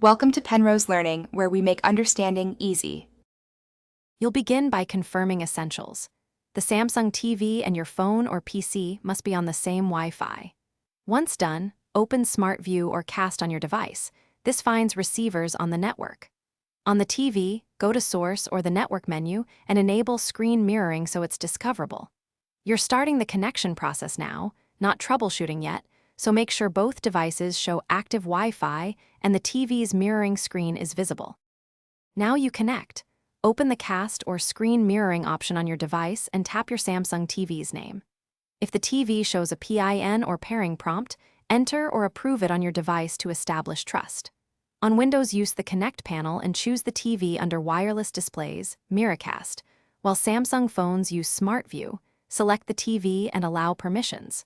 Welcome to Penrose Learning, where we make understanding easy. You'll begin by confirming essentials. The Samsung TV and your phone or PC must be on the same Wi-Fi. Once done, open Smart View or Cast on your device. This finds receivers on the network. On the TV, go to Source or the Network menu and enable screen mirroring so it's discoverable. You're starting the connection process now, not troubleshooting yet, so make sure both devices show active Wi-Fi and the TV's mirroring screen is visible. Now you connect. Open the Cast or Screen Mirroring option on your device and tap your Samsung TV's name. If the TV shows a PIN or pairing prompt, enter or approve it on your device to establish trust. On Windows, use the Connect panel and choose the TV under Wireless Displays, Miracast, while Samsung phones use Smart View, select the TV and allow permissions.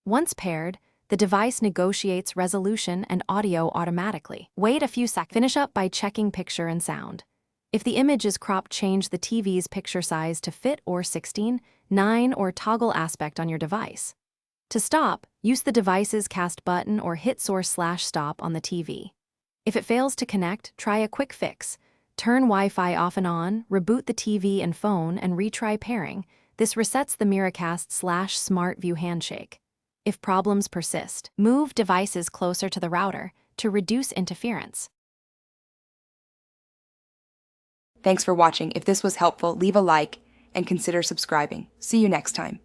Once paired, the device negotiates resolution and audio automatically. Wait a few seconds. Finish up by checking picture and sound. If the image is cropped, change the TV's picture size to fit or 16:9 or toggle aspect on your device. To stop, use the device's cast button or hit source/stop on the TV. If it fails to connect, try a quick fix. Turn Wi-Fi off and on, reboot the TV and phone, and retry pairing. This resets the Miracast/Smart View handshake. If problems persist, move devices closer to the router to reduce interference. Thanks for watching. If this was helpful, leave a like and consider subscribing. See you next time.